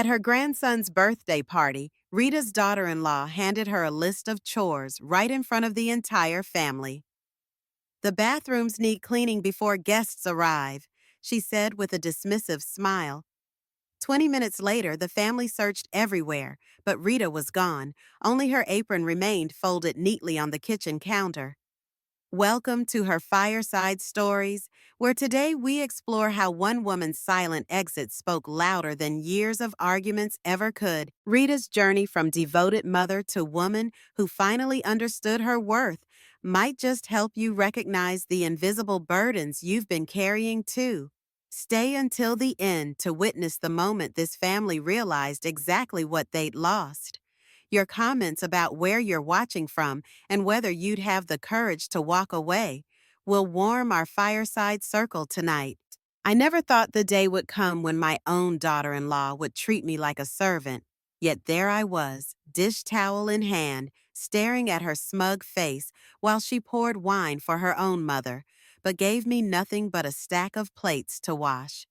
At her grandson's birthday party, Rita's daughter-in-law handed her a list of chores right in front of the entire family. "The bathrooms need cleaning before guests arrive," she said with a dismissive smile. 20 minutes later, the family searched everywhere, but Rita was gone. Only her apron remained folded neatly on the kitchen counter. Welcome to her Fireside Stories, where today we explore how one woman's silent exit spoke louder than years of arguments ever could. Rita's journey from devoted mother to woman who finally understood her worth might just help you recognize the invisible burdens you've been carrying too. Stay until the end to witness the moment this family realized exactly what they'd lost. Your comments about where you're watching from and whether you'd have the courage to walk away will warm our fireside circle tonight. I never thought the day would come when my own daughter-in-law would treat me like a servant. Yet there I was, dish towel in hand, staring at her smug face while she poured wine for her own mother, but gave me nothing but a stack of plates to wash.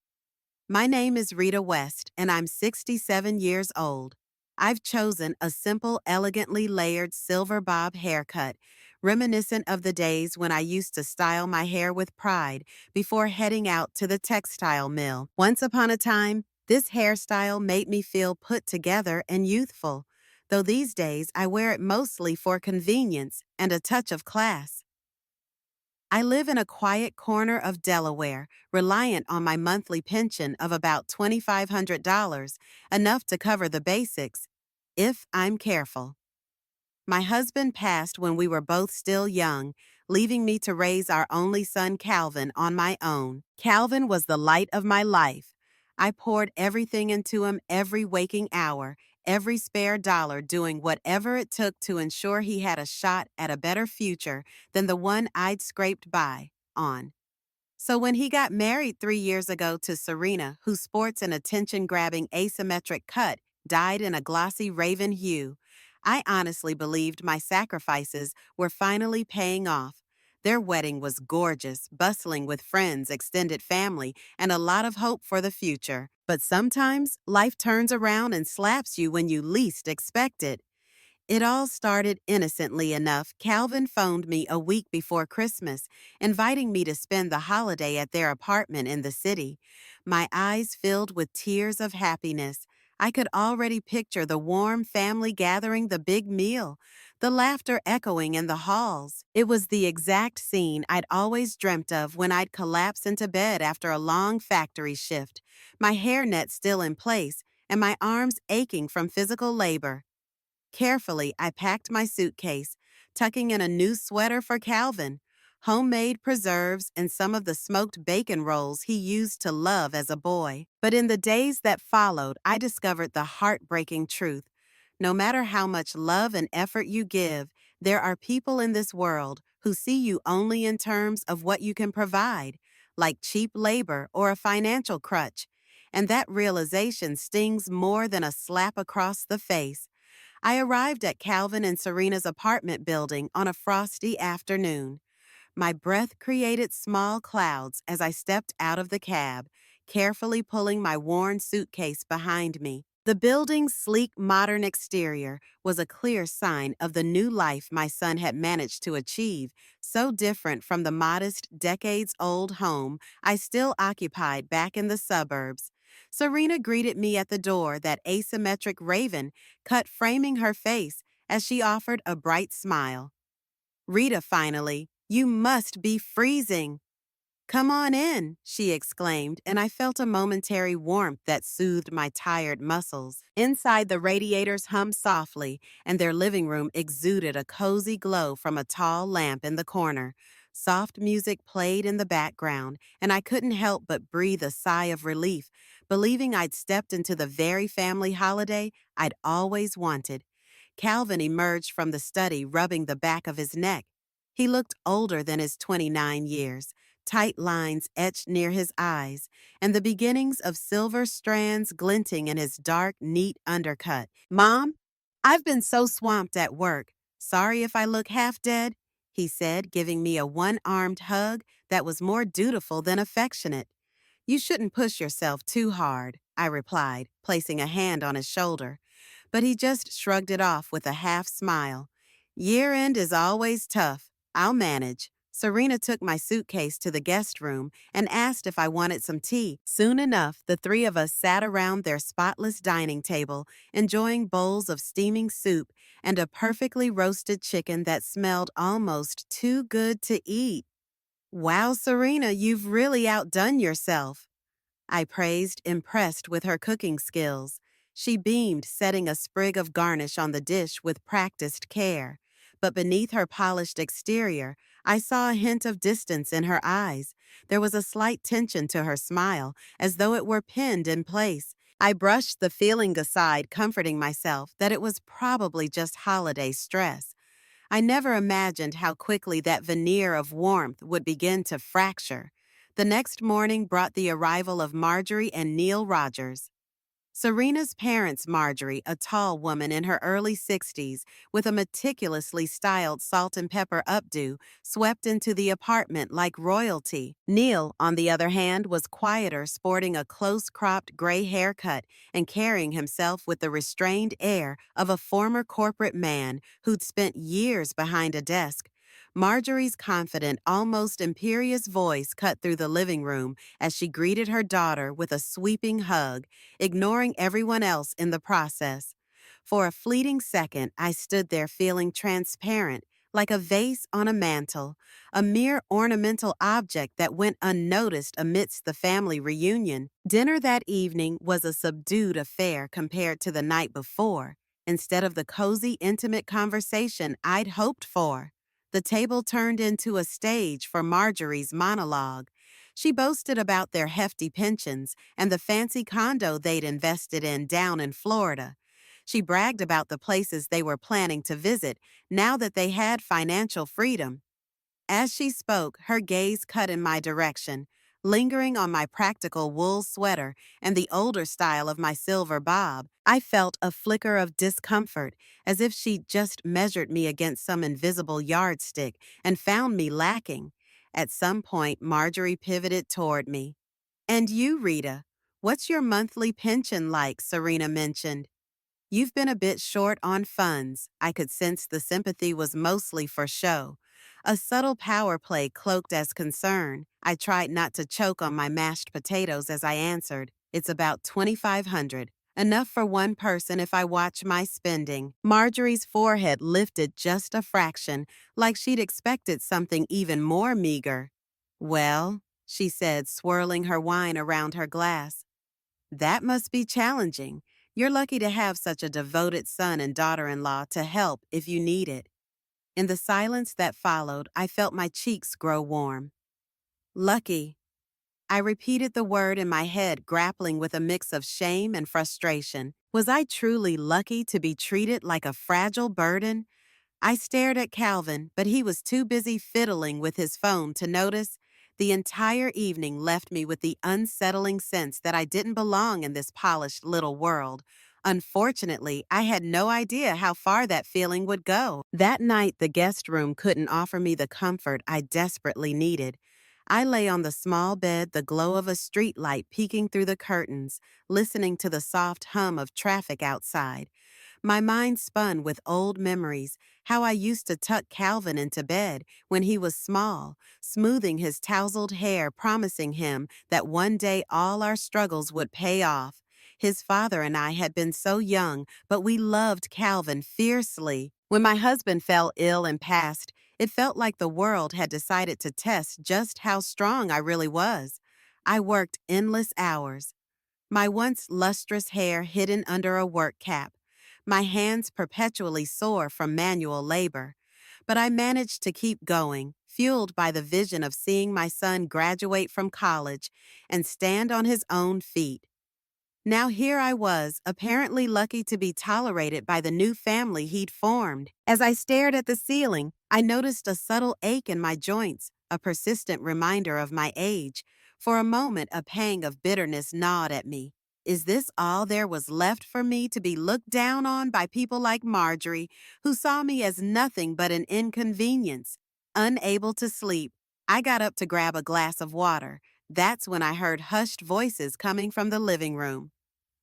My name is Rita West, and I'm 67 years old. I've chosen a simple, elegantly layered silver bob haircut, reminiscent of the days when I used to style my hair with pride before heading out to the textile mill. Once upon a time, this hairstyle made me feel put together and youthful, though these days I wear it mostly for convenience and a touch of class. I live in a quiet corner of Delaware, reliant on my monthly pension of about $2,500, enough to cover the basics, if I'm careful. My husband passed when we were both still young, leaving me to raise our only son Calvin on my own. Calvin was the light of my life. I poured everything into him every waking hour, every spare dollar doing whatever it took to ensure he had a shot at a better future than the one I'd scraped by on. So when he got married 3 years ago to Serena, who sports an attention-grabbing asymmetric cut dyed in a glossy raven hue, I honestly believed my sacrifices were finally paying off. Their wedding was gorgeous, bustling with friends, extended family, and a lot of hope for the future. But sometimes life turns around and slaps you when you least expect it. It all started innocently enough. Calvin phoned me a week before Christmas, inviting me to spend the holiday at their apartment in the city. My eyes filled with tears of happiness. I could already picture the warm family gathering, the big meal, the laughter echoing in the halls. It was the exact scene I'd always dreamt of when I'd collapse into bed after a long factory shift, my hairnet still in place and my arms aching from physical labor. Carefully, I packed my suitcase, tucking in a new sweater for Calvin, homemade preserves, and some of the smoked bacon rolls he used to love as a boy. But in the days that followed, I discovered the heartbreaking truth. No matter how much love and effort you give, there are people in this world who see you only in terms of what you can provide, like cheap labor or a financial crutch. And that realization stings more than a slap across the face. I arrived at Calvin and Serena's apartment building on a frosty afternoon. My breath created small clouds as I stepped out of the cab, carefully pulling my worn suitcase behind me. The building's sleek, modern exterior was a clear sign of the new life my son had managed to achieve, so different from the modest, decades-old home I still occupied back in the suburbs. Serena greeted me at the door, that asymmetric raven cut framing her face as she offered a bright smile. "Rita, finally, you must be freezing." "Come on in," she exclaimed, and I felt a momentary warmth that soothed my tired muscles. Inside, the radiators hummed softly, and their living room exuded a cozy glow from a tall lamp in the corner. Soft music played in the background, and I couldn't help but breathe a sigh of relief, believing I'd stepped into the very family holiday I'd always wanted. Calvin emerged from the study, rubbing the back of his neck. He looked older than his 29 years. Tight lines etched near his eyes, and the beginnings of silver strands glinting in his dark, neat undercut. "Mom, I've been so swamped at work. Sorry if I look half dead," he said, giving me a one-armed hug that was more dutiful than affectionate. "You shouldn't push yourself too hard," I replied, placing a hand on his shoulder. But he just shrugged it off with a half smile. Year end is always tough. I'll manage. Serena took my suitcase to the guest room and asked if I wanted some tea. Soon enough, the three of us sat around their spotless dining table, enjoying bowls of steaming soup and a perfectly roasted chicken that smelled almost too good to eat. Wow, Serena, you've really outdone yourself. I praised, impressed with her cooking skills. She beamed, setting a sprig of garnish on the dish with practiced care. But beneath her polished exterior, I saw a hint of distance in her eyes. There was a slight tension to her smile, as though it were pinned in place. I brushed the feeling aside, comforting myself that it was probably just holiday stress. I never imagined how quickly that veneer of warmth would begin to fracture. The next morning brought the arrival of Marjorie and Neil Rogers. Serena's parents, Marjorie, a tall woman in her early 60s with a meticulously styled salt and pepper updo, swept into the apartment like royalty. Neil, on the other hand, was quieter, sporting a close-cropped gray haircut and carrying himself with the restrained air of a former corporate man who'd spent years behind a desk. Marjorie's confident, almost imperious voice cut through the living room as she greeted her daughter with a sweeping hug, ignoring everyone else in the process. For a fleeting second, I stood there feeling transparent, like a vase on a mantel, a mere ornamental object that went unnoticed amidst the family reunion. Dinner that evening was a subdued affair compared to the night before, instead of the cozy, intimate conversation I'd hoped for. The table turned into a stage for Marjorie's monologue. She boasted about their hefty pensions and the fancy condo they'd invested in down in Florida. She bragged about the places they were planning to visit now that they had financial freedom. As she spoke, her gaze cut in my direction, lingering on my practical wool sweater and the older style of my silver bob. I felt a flicker of discomfort, as if she'd just measured me against some invisible yardstick and found me lacking. At some point, Marjorie pivoted toward me. And you, Rita, what's your monthly pension like? Serena mentioned. You've been a bit short on funds. I could sense the sympathy was mostly for show. A subtle power play cloaked as concern. I tried not to choke on my mashed potatoes as I answered. It's about 2,500. Enough for one person if I watch my spending. Marjorie's forehead lifted just a fraction, like she'd expected something even more meager. Well, she said, swirling her wine around her glass. That must be challenging. You're lucky to have such a devoted son and daughter-in-law to help if you need it. In the silence that followed, I felt my cheeks grow warm. Lucky. I repeated the word in my head, grappling with a mix of shame and frustration. Was I truly lucky to be treated like a fragile burden? I stared at Calvin, but he was too busy fiddling with his phone to notice. The entire evening left me with the unsettling sense that I didn't belong in this polished little world. Unfortunately, I had no idea how far that feeling would go. That night, the guest room couldn't offer me the comfort I desperately needed. I lay on the small bed, the glow of a street light peeking through the curtains, listening to the soft hum of traffic outside. My mind spun with old memories, how I used to tuck Calvin into bed when he was small, smoothing his tousled hair, promising him that one day all our struggles would pay off. His father and I had been so young, but we loved Calvin fiercely. When my husband fell ill and passed, it felt like the world had decided to test just how strong I really was. I worked endless hours, my once lustrous hair hidden under a work cap, my hands perpetually sore from manual labor. But I managed to keep going, fueled by the vision of seeing my son graduate from college and stand on his own feet. Now here I was, apparently lucky to be tolerated by the new family he'd formed. As I stared at the ceiling, I noticed a subtle ache in my joints, a persistent reminder of my age. For a moment, a pang of bitterness gnawed at me. Is this all there was left for me, to be looked down on by people like Marjorie, who saw me as nothing but an inconvenience? Unable to sleep, I got up to grab a glass of water. That's when I heard hushed voices coming from the living room.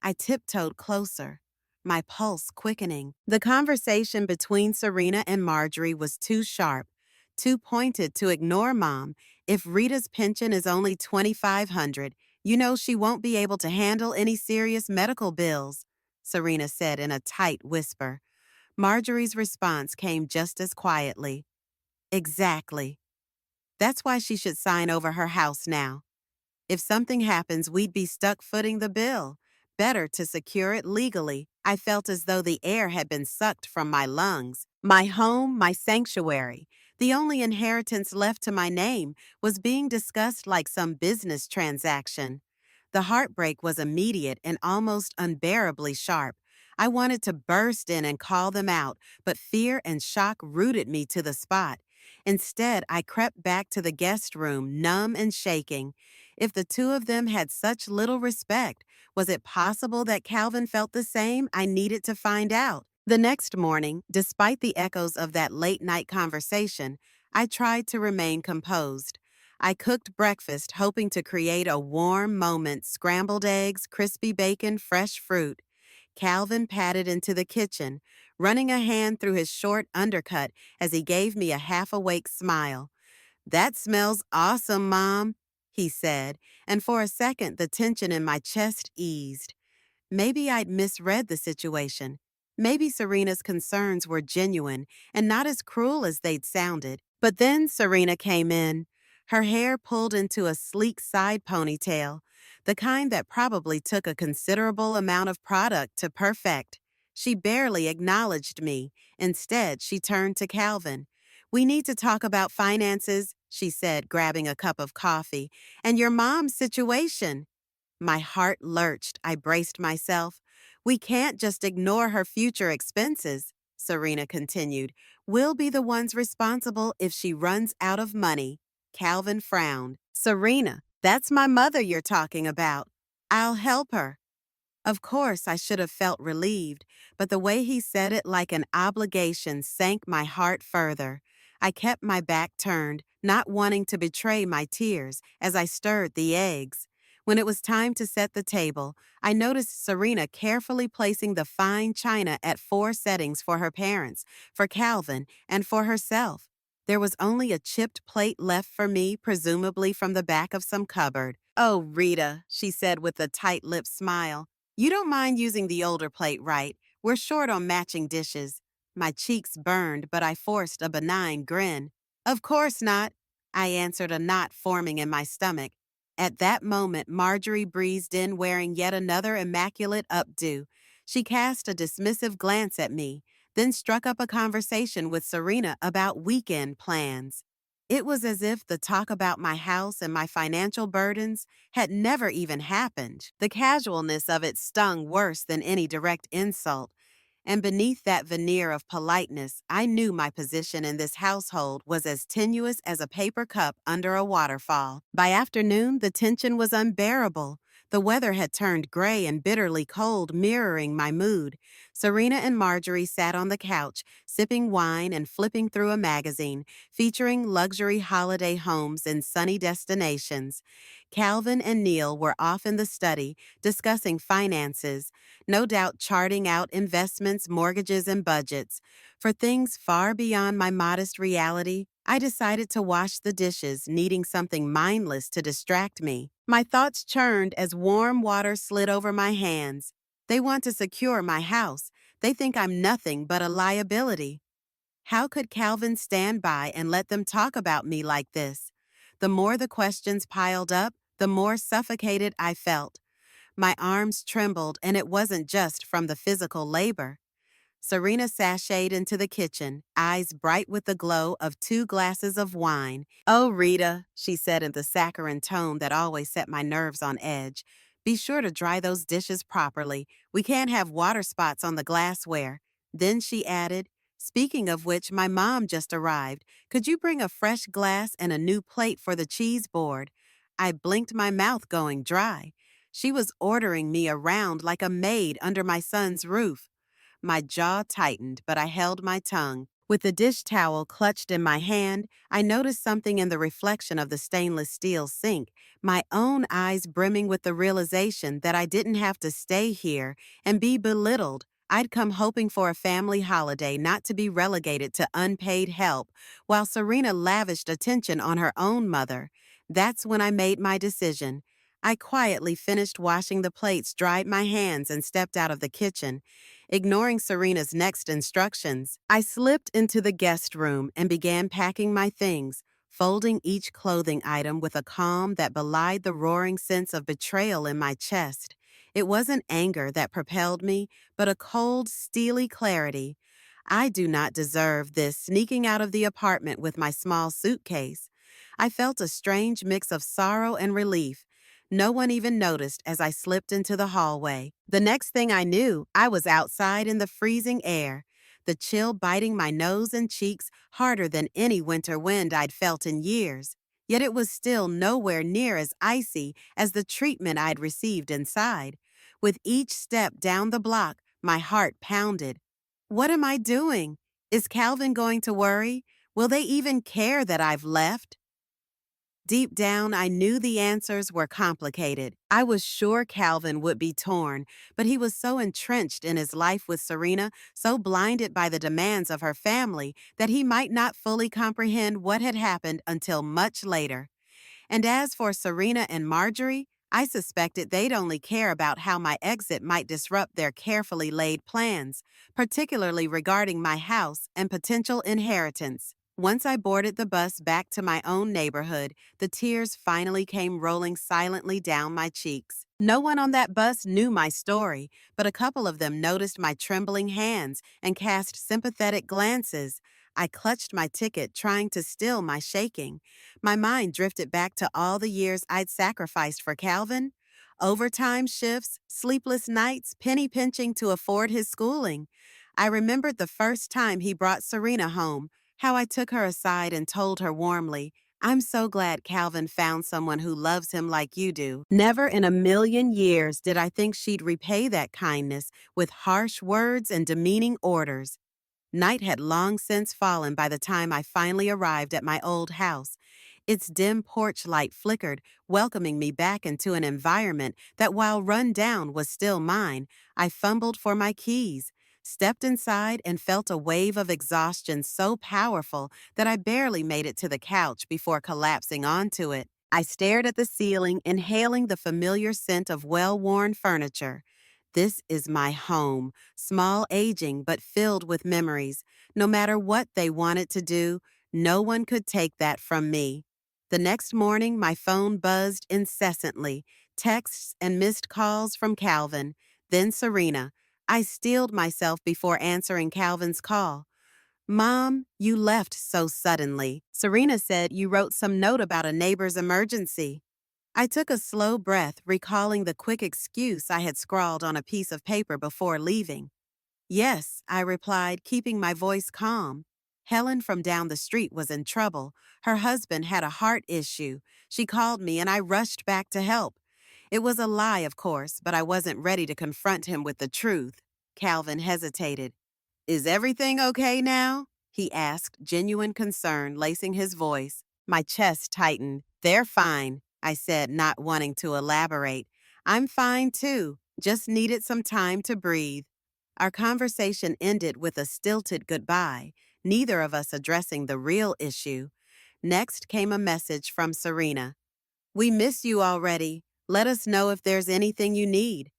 I tiptoed closer, my pulse quickening. The conversation between Serena and Marjorie was too sharp, too pointed to ignore Mom. If Rita's pension is only $2,500, you know she won't be able to handle any serious medical bills, Serena said in a tight whisper. Marjorie's response came just as quietly. Exactly. That's why she should sign over her house now. If something happens, we'd be stuck footing the bill. Better to secure it legally. I felt as though the air had been sucked from my lungs. My home, my sanctuary. The only inheritance left to my name was being discussed like some business transaction. The heartbreak was immediate and almost unbearably sharp. I wanted to burst in and call them out, but fear and shock rooted me to the spot. Instead, I crept back to the guest room, numb and shaking. If the two of them had such little respect, was it possible that Calvin felt the same? I needed to find out. The next morning, despite the echoes of that late night conversation, I tried to remain composed. I cooked breakfast, hoping to create a warm moment: scrambled eggs, crispy bacon, fresh fruit. Calvin padded into the kitchen, running a hand through his short undercut as he gave me a half-awake smile. "That smells awesome, Mom," he said, and for a second the tension in my chest eased. Maybe I'd misread the situation. Maybe Serena's concerns were genuine and not as cruel as they'd sounded. But then Serena came in, her hair pulled into a sleek side ponytail, the kind that probably took a considerable amount of product to perfect. She barely acknowledged me. Instead, she turned to Calvin. "We need to talk about finances," she said, grabbing a cup of coffee, "and your mom's situation." My heart lurched. I braced myself. "We can't just ignore her future expenses," Serena continued. "We'll be the ones responsible if she runs out of money." Calvin frowned. "Serena, that's my mother you're talking about. I'll help her." Of course, I should have felt relieved, but the way he said it like an obligation sank my heart further. I kept my back turned, not wanting to betray my tears as I stirred the eggs. When it was time to set the table, I noticed Serena carefully placing the fine china at 4 settings for her parents, for Calvin, and for herself. There was only a chipped plate left for me, presumably from the back of some cupboard. "Oh, Rita," she said with a tight-lipped smile. "You don't mind using the older plate, right? We're short on matching dishes." My cheeks burned, but I forced a benign grin. "Of course not," I answered, a knot forming in my stomach. At that moment, Marjorie breezed in wearing yet another immaculate updo. She cast a dismissive glance at me, then struck up a conversation with Serena about weekend plans. It was as if the talk about my house and my financial burdens had never even happened. The casualness of it stung worse than any direct insult. And beneath that veneer of politeness, I knew my position in this household was as tenuous as a paper cup under a waterfall. By afternoon, the tension was unbearable. The weather had turned gray and bitterly cold, mirroring my mood. Serena and Marjorie sat on the couch, sipping wine and flipping through a magazine featuring luxury holiday homes in sunny destinations. Calvin and Neil were off in the study, discussing finances, no doubt charting out investments, mortgages, and budgets. For things far beyond my modest reality, I decided to wash the dishes, needing something mindless to distract me. My thoughts churned as warm water slid over my hands. They want to secure my house. They think I'm nothing but a liability. How could Calvin stand by and let them talk about me like this? The more the questions piled up, the more suffocated I felt. My arms trembled, and it wasn't just from the physical labor. Serena sashayed into the kitchen, eyes bright with the glow of 2 glasses of wine. "Oh, Rita," she said in the saccharine tone that always set my nerves on edge, "be sure to dry those dishes properly. We can't have water spots on the glassware." Then she added, "Speaking of which, my mom just arrived. Could you bring a fresh glass and a new plate for the cheese board?" I blinked, my mouth going dry. She was ordering me around like a maid under my son's roof. My jaw tightened, but I held my tongue. With the dish towel clutched in my hand, I noticed something in the reflection of the stainless steel sink, my own eyes brimming with the realization that I didn't have to stay here and be belittled. I'd come hoping for a family holiday, not to be relegated to unpaid help, while Serena lavished attention on her own mother. That's when I made my decision. I quietly finished washing the plates, dried my hands, and stepped out of the kitchen. Ignoring Serena's next instructions, I slipped into the guest room and began packing my things, folding each clothing item with a calm that belied the roaring sense of betrayal in my chest. It wasn't anger that propelled me, but a cold, steely clarity. I do not deserve this, sneaking out of the apartment with my small suitcase. I felt a strange mix of sorrow and relief. No one even noticed as I slipped into the hallway. The next thing I knew, I was outside in the freezing air, the chill biting my nose and cheeks harder than any winter wind I'd felt in years. Yet it was still nowhere near as icy as the treatment I'd received inside. With each step down the block, my heart pounded. What am I doing? Is Calvin going to worry? Will they even care that I've left? Deep down, I knew the answers were complicated. I was sure Calvin would be torn, but he was so entrenched in his life with Serena, so blinded by the demands of her family, that he might not fully comprehend what had happened until much later. And as for Serena and Marjorie, I suspected they'd only care about how my exit might disrupt their carefully laid plans, particularly regarding my house and potential inheritance. Once I boarded the bus back to my own neighborhood, the tears finally came rolling silently down my cheeks. No one on that bus knew my story, but a couple of them noticed my trembling hands and cast sympathetic glances. I clutched my ticket, trying to still my shaking. My mind drifted back to all the years I'd sacrificed for Calvin. Overtime shifts, sleepless nights, penny pinching to afford his schooling. I remembered the first time he brought Serena home, how I took her aside and told her warmly, "I'm so glad Calvin found someone who loves him like you do." Never in a million years did I think she'd repay that kindness with harsh words and demeaning orders. Night had long since fallen by the time I finally arrived at my old house. Its dim porch light flickered, welcoming me back into an environment that, while run down, was still mine. I fumbled for my keys, stepped inside, and felt a wave of exhaustion so powerful that I barely made it to the couch before collapsing onto it. I stared at the ceiling, inhaling the familiar scent of well-worn furniture. This is my home, small, aging, but filled with memories. No matter what they wanted to do, no one could take that from me. The next morning, my phone buzzed incessantly, texts and missed calls from Calvin, then Serena. I steeled myself before answering Calvin's call. "Mom, you left so suddenly. Serena said you wrote some note about a neighbor's emergency." I took a slow breath, recalling the quick excuse I had scrawled on a piece of paper before leaving. "Yes," I replied, keeping my voice calm. Helen from down the street was in trouble. Her husband had a heart issue. She called me and I rushed back to help. It was a lie, of course, but I wasn't ready to confront him with the truth. Calvin hesitated. "Is everything okay now?" he asked, genuine concern lacing his voice. My chest tightened. "They're fine," I said, not wanting to elaborate. "I'm fine too, just needed some time to breathe." Our conversation ended with a stilted goodbye, neither of us addressing the real issue. Next came a message from Serena. "We miss you already. Let us know if there's anything you need."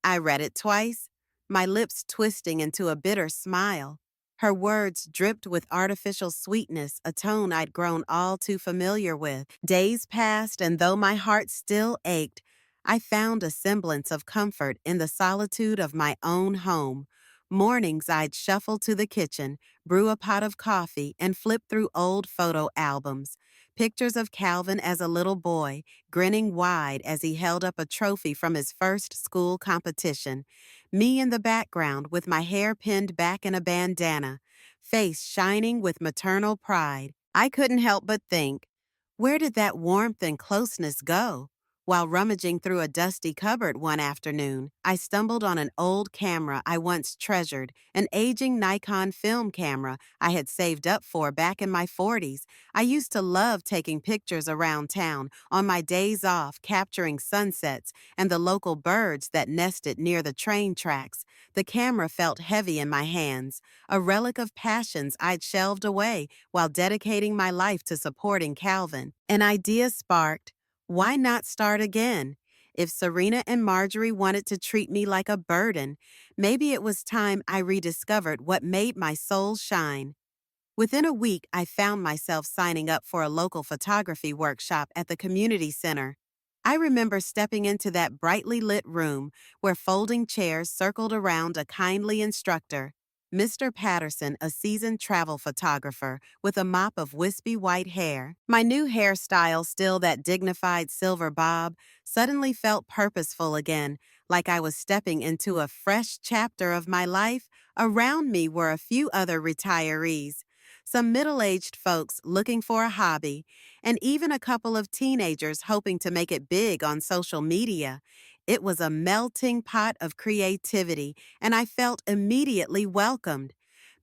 I read it twice, my lips twisting into a bitter smile. Her words dripped with artificial sweetness, a tone I'd grown all too familiar with. Days passed, and though my heart still ached, I found a semblance of comfort in the solitude of my own home. Mornings I'd shuffle to the kitchen, brew a pot of coffee, and flip through old photo albums. Pictures of Calvin as a little boy, grinning wide as he held up a trophy from his first school competition. Me in the background with my hair pinned back in a bandana, face shining with maternal pride. I couldn't help but think, where did that warmth and closeness go? While rummaging through a dusty cupboard one afternoon, I stumbled on an old camera I once treasured, an aging Nikon film camera I had saved up for back in my 40s. I used to love taking pictures around town on my days off, capturing sunsets and the local birds that nested near the train tracks. The camera felt heavy in my hands, a relic of passions I'd shelved away while dedicating my life to supporting Calvin. An idea sparked. Why not start again? If Serena and Marjorie wanted to treat me like a burden, maybe it was time I rediscovered what made my soul shine. Within a week, I found myself signing up for a local photography workshop at the community center. I remember stepping into that brightly lit room where folding chairs circled around a kindly instructor, Mr. Patterson, a seasoned travel photographer with a mop of wispy white hair. My new hairstyle, still that dignified silver bob, suddenly felt purposeful again, like I was stepping into a fresh chapter of my life. Around me were a few other retirees, some middle-aged folks looking for a hobby, and even a couple of teenagers hoping to make it big on social media. It was a melting pot of creativity, and I felt immediately welcomed.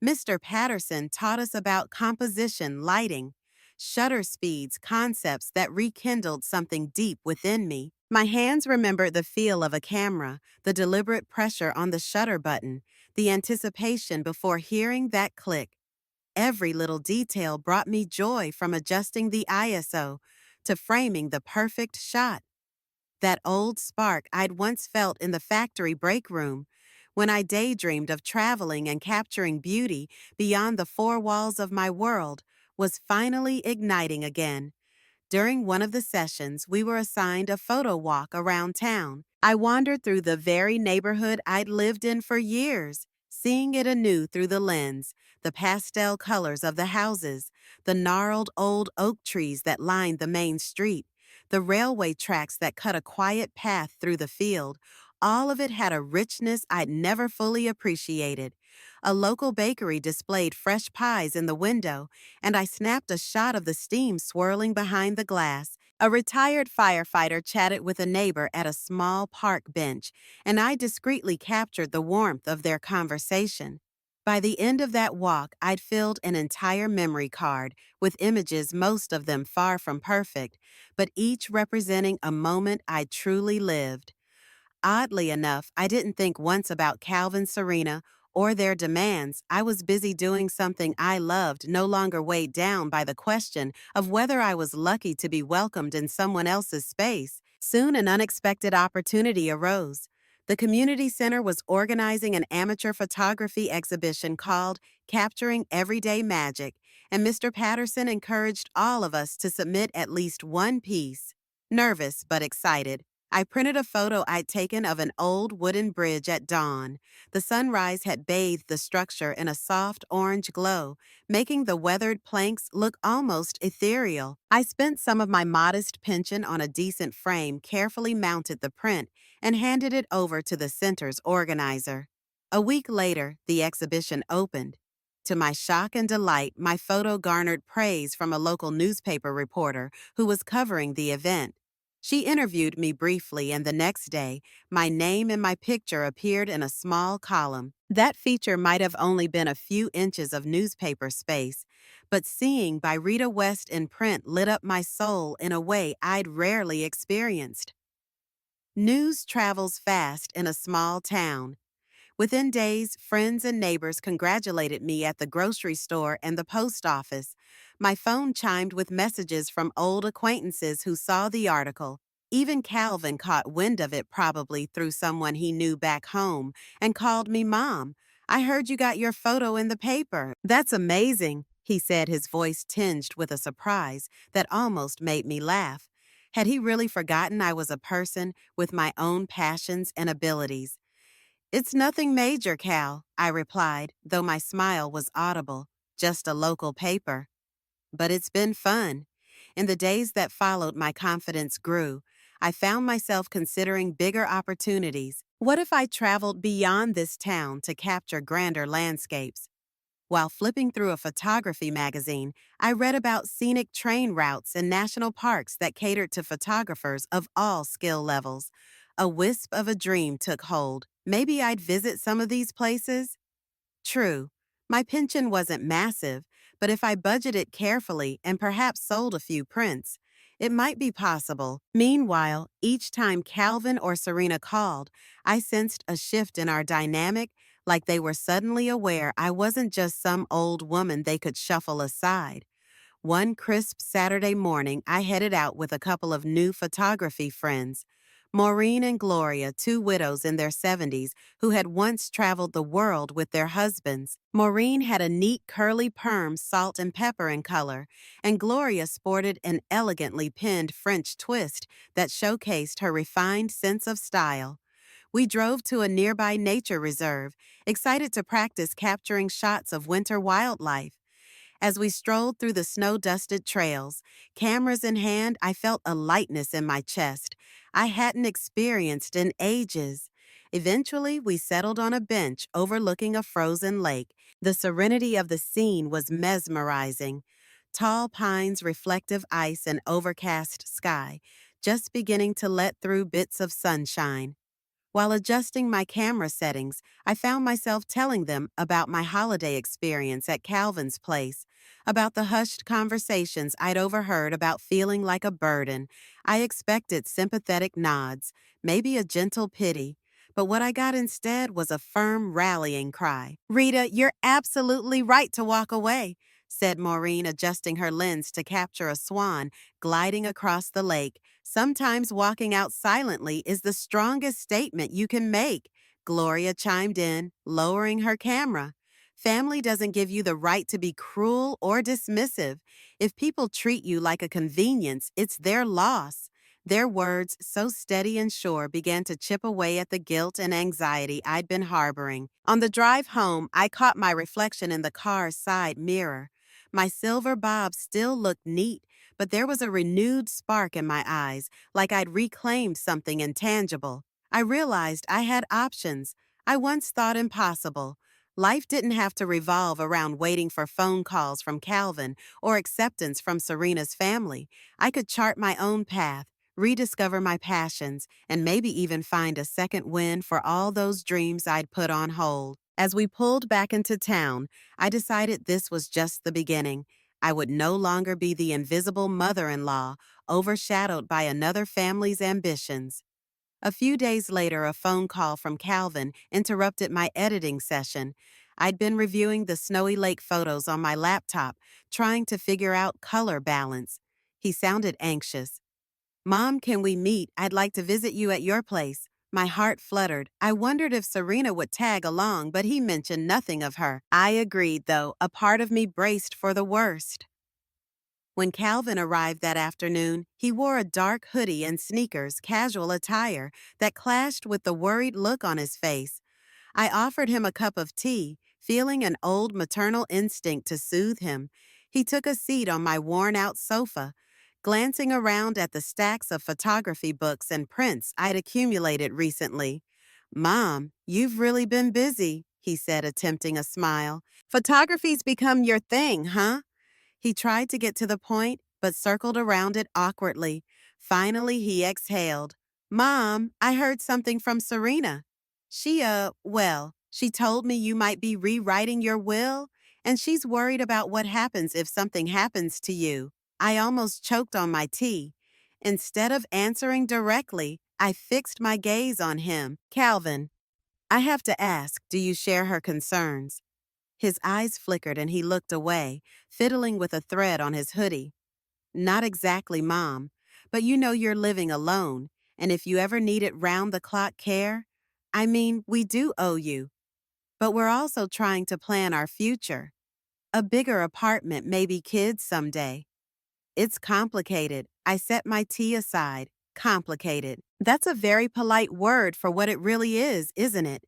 Mr. Patterson taught us about composition, lighting, shutter speeds, concepts that rekindled something deep within me. My hands remembered the feel of a camera, the deliberate pressure on the shutter button, the anticipation before hearing that click. Every little detail brought me joy, from adjusting the ISO to framing the perfect shot. That old spark I'd once felt in the factory break room, when I daydreamed of traveling and capturing beauty beyond the four walls of my world, was finally igniting again. During one of the sessions, we were assigned a photo walk around town. I wandered through the very neighborhood I'd lived in for years, seeing it anew through the lens, the pastel colors of the houses, the gnarled old oak trees that lined the main street, the railway tracks that cut a quiet path through the field. All of it had a richness I'd never fully appreciated. A local bakery displayed fresh pies in the window, and I snapped a shot of the steam swirling behind the glass. A retired firefighter chatted with a neighbor at a small park bench, and I discreetly captured the warmth of their conversation. By the end of that walk, I'd filled an entire memory card with images, most of them far from perfect, but each representing a moment I'd truly lived. Oddly enough, I didn't think once about Calvin, Serena, or their demands. I was busy doing something I loved, no longer weighed down by the question of whether I was lucky to be welcomed in someone else's space. Soon an unexpected opportunity arose. The community center was organizing an amateur photography exhibition called Capturing Everyday Magic, and Mr. Patterson encouraged all of us to submit at least one piece. Nervous but excited, I printed a photo I'd taken of an old wooden bridge at dawn. The sunrise had bathed the structure in a soft orange glow, making the weathered planks look almost ethereal. I spent some of my modest pension on a decent frame, carefully mounted the print, and handed it over to the center's organizer. A week later, the exhibition opened. To my shock and delight, my photo garnered praise from a local newspaper reporter who was covering the event. She interviewed me briefly, and the next day, my name and my picture appeared in a small column. That feature might have only been a few inches of newspaper space, but seeing by Rita West in print lit up my soul in a way I'd rarely experienced. News travels fast in a small town. Within days, friends and neighbors congratulated me at the grocery store and the post office. My phone chimed with messages from old acquaintances who saw the article. Even Calvin caught wind of it, probably through someone he knew back home, and called me Mom. "I heard you got your photo in the paper." "That's amazing," he said, his voice tinged with a surprise that almost made me laugh. Had he really forgotten I was a person with my own passions and abilities? "It's nothing major, Cal," I replied, though my smile was audible. "Just a local paper." But it's been fun. In the days that followed, my confidence grew. I found myself considering bigger opportunities. What if I traveled beyond this town to capture grander landscapes? While flipping through a photography magazine, I read about scenic train routes and national parks that catered to photographers of all skill levels. A wisp of a dream took hold. Maybe I'd visit some of these places? True, my pension wasn't massive, but if I budgeted carefully and perhaps sold a few prints, it might be possible. Meanwhile, each time Calvin or Serena called, I sensed a shift in our dynamic, like they were suddenly aware I wasn't just some old woman they could shuffle aside. One crisp Saturday morning, I headed out with a couple of new photography friends. Maureen and Gloria, two widows in their 70s who had once traveled the world with their husbands. Maureen had a neat curly perm, salt and pepper in color, and Gloria sported an elegantly pinned French twist that showcased her refined sense of style. We drove to a nearby nature reserve, excited to practice capturing shots of winter wildlife. As we strolled through the snow-dusted trails, cameras in hand, I felt a lightness in my chest I hadn't experienced in ages. Eventually, we settled on a bench overlooking a frozen lake. The serenity of the scene was mesmerizing. Tall pines, reflective ice, and overcast sky, just beginning to let through bits of sunshine. While adjusting my camera settings, I found myself telling them about my holiday experience at Calvin's place, about the hushed conversations I'd overheard about feeling like a burden. I expected sympathetic nods, maybe a gentle pity, but what I got instead was a firm rallying cry. "Rita, you're absolutely right to walk away," said Maureen, adjusting her lens to capture a swan gliding across the lake. "Sometimes walking out silently is the strongest statement you can make," Gloria chimed in, lowering her camera. "Family doesn't give you the right to be cruel or dismissive. If people treat you like a convenience, it's their loss." Their words, so steady and sure, began to chip away at the guilt and anxiety I'd been harboring. On the drive home, I caught my reflection in the car's side mirror. My silver bob still looked neat, but there was a renewed spark in my eyes, like I'd reclaimed something intangible. I realized I had options I once thought impossible. Life didn't have to revolve around waiting for phone calls from Calvin or acceptance from Serena's family. I could chart my own path, rediscover my passions, and maybe even find a second wind for all those dreams I'd put on hold. As we pulled back into town, I decided this was just the beginning. I would no longer be the invisible mother-in-law, overshadowed by another family's ambitions. A few days later, a phone call from Calvin interrupted my editing session. I'd been reviewing the Snowy Lake photos on my laptop, trying to figure out color balance. He sounded anxious. "Mom, can we meet? I'd like to visit you at your place." My heart fluttered. I wondered if Serena would tag along, but he mentioned nothing of her. I agreed, though, a part of me braced for the worst. When Calvin arrived that afternoon, he wore a dark hoodie and sneakers, casual attire, that clashed with the worried look on his face. I offered him a cup of tea, feeling an old maternal instinct to soothe him. He took a seat on my worn-out sofa, glancing around at the stacks of photography books and prints I'd accumulated recently. "Mom, you've really been busy," he said, attempting a smile. "Photography's become your thing, huh?" He tried to get to the point, but circled around it awkwardly. Finally, he exhaled. "Mom, I heard something from Serena. She told me you might be rewriting your will, and she's worried about what happens if something happens to you." I almost choked on my tea. Instead of answering directly, I fixed my gaze on him. "Calvin, I have to ask, do you share her concerns?" His eyes flickered and he looked away, fiddling with a thread on his hoodie. "Not exactly, Mom, but you know you're living alone, and if you ever needed round-the-clock care, I mean, we do owe you. But we're also trying to plan our future. A bigger apartment, maybe kids someday." "It's complicated." I set my tea aside. "Complicated. That's a very polite word for what it really is, isn't it?"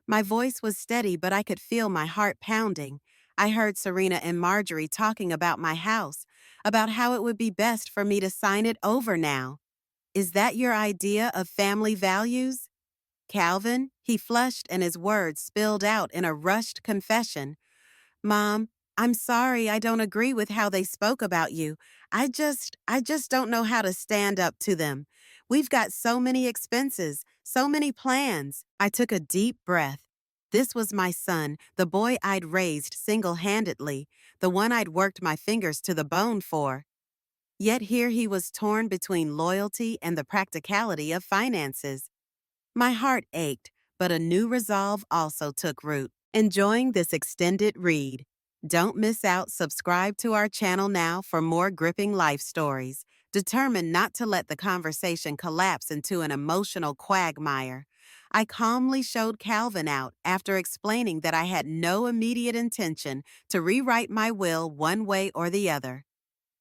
My voice was steady, but I could feel my heart pounding. I heard Serena and Marjorie talking about my house, about how it would be best for me to sign it over now. "Is that your idea of family values?" "Calvin?" He flushed and his words spilled out in a rushed confession. Mom, I'm sorry I don't agree with how they spoke about you. I just don't know how to stand up to them. We've got so many expenses, so many plans. I took a deep breath. This was my son, the boy I'd raised single-handedly, the one I'd worked my fingers to the bone for. Yet here he was torn between loyalty and the practicality of finances. My heart ached, but a new resolve also took root. Enjoying this extended read? Don't miss out. Subscribe to our channel now for more gripping life stories. Determined not to let the conversation collapse into an emotional quagmire, I calmly showed Calvin out after explaining that I had no immediate intention to rewrite my will one way or the other.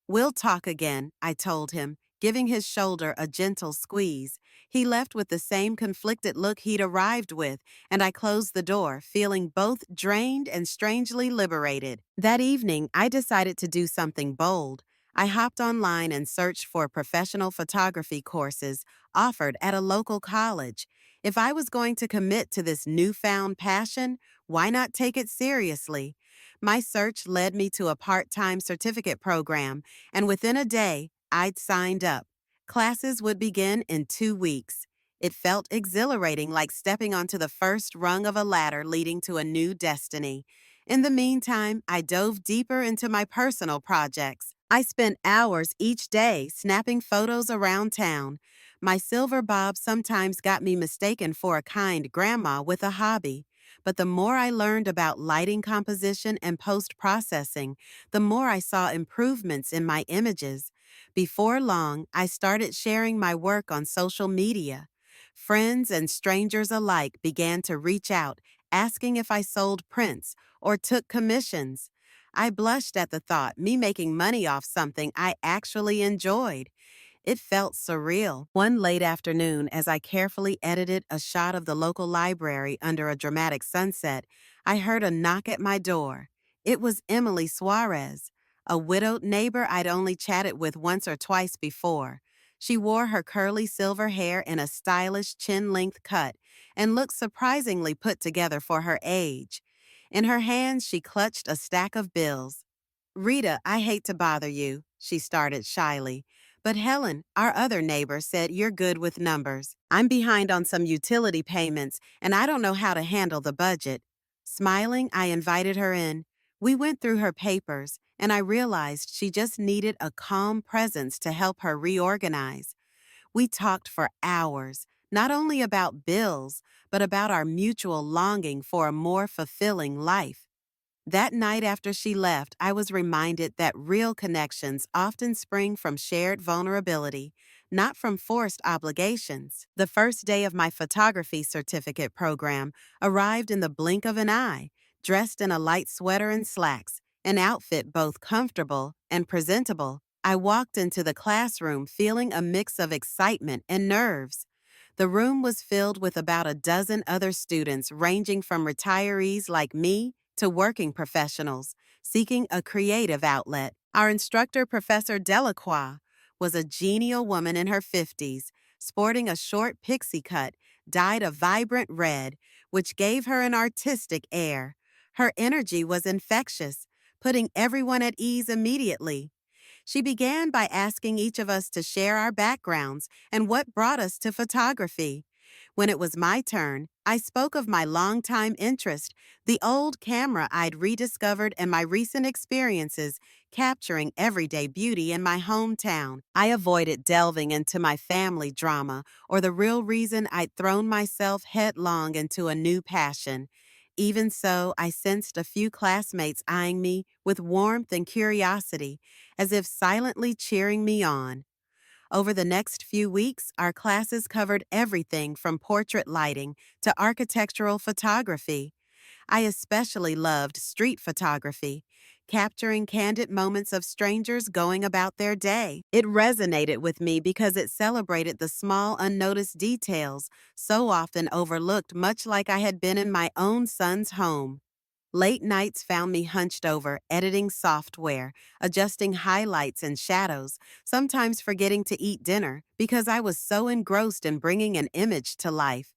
"We'll talk again," I told him, giving his shoulder a gentle squeeze. He left with the same conflicted look he'd arrived with, and I closed the door, feeling both drained and strangely liberated. That evening, I decided to do something bold. I hopped online and searched for professional photography courses offered at a local college. If I was going to commit to this newfound passion, why not take it seriously? My search led me to a part-time certificate program, and within a day, I'd signed up. Classes would begin in 2 weeks. It felt exhilarating, like stepping onto the first rung of a ladder leading to a new destiny. In the meantime, I dove deeper into my personal projects. I spent hours each day snapping photos around town. My silver bob sometimes got me mistaken for a kind grandma with a hobby. But the more I learned about lighting composition and post-processing, the more I saw improvements in my images. Before long, I started sharing my work on social media. Friends and strangers alike began to reach out, asking if I sold prints or took commissions. I blushed at the thought, me making money off something I actually enjoyed. It felt surreal. One late afternoon, as I carefully edited a shot of the local library under a dramatic sunset, I heard a knock at my door. It was Emily Suarez, a widowed neighbor I'd only chatted with once or twice before. She wore her curly silver hair in a stylish chin-length cut and looked surprisingly put together for her age. In her hands, she clutched a stack of bills. "Rita, I hate to bother you," she started shyly. "But Helen, our other neighbor, said you're good with numbers. I'm behind on some utility payments, and I don't know how to handle the budget." Smiling, I invited her in. We went through her papers, and I realized she just needed a calm presence to help her reorganize. We talked for hours, not only about bills, but about our mutual longing for a more fulfilling life. That night after she left, I was reminded that real connections often spring from shared vulnerability, not from forced obligations. The first day of my photography certificate program arrived in the blink of an eye, dressed in a light sweater and slacks, an outfit both comfortable and presentable. I walked into the classroom feeling a mix of excitement and nerves. The room was filled with about a dozen other students, ranging from retirees like me to working professionals seeking a creative outlet. Our instructor, Professor Delacroix, was a genial woman in her 50s, sporting a short pixie cut dyed a vibrant red, which gave her an artistic air. Her energy was infectious, putting everyone at ease immediately. She began by asking each of us to share our backgrounds and what brought us to photography. When it was my turn, I spoke of my longtime interest, the old camera I'd rediscovered, and my recent experiences capturing everyday beauty in my hometown. I avoided delving into my family drama or the real reason I'd thrown myself headlong into a new passion. Even so, I sensed a few classmates eyeing me with warmth and curiosity, as if silently cheering me on. Over the next few weeks, our classes covered everything from portrait lighting to architectural photography. I especially loved street photography, capturing candid moments of strangers going about their day. It resonated with me because it celebrated the small, unnoticed details so often overlooked, much like I had been in my own son's home. Late nights found me hunched over, editing software, adjusting highlights and shadows, sometimes forgetting to eat dinner because I was so engrossed in bringing an image to life.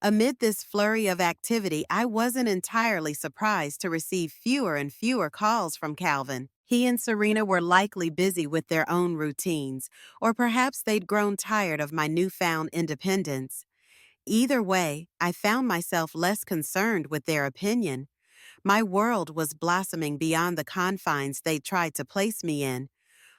Amid this flurry of activity, I wasn't entirely surprised to receive fewer and fewer calls from Calvin. He and Serena were likely busy with their own routines, or perhaps they'd grown tired of my newfound independence. Either way, I found myself less concerned with their opinion. My world was blossoming beyond the confines they tried to place me in.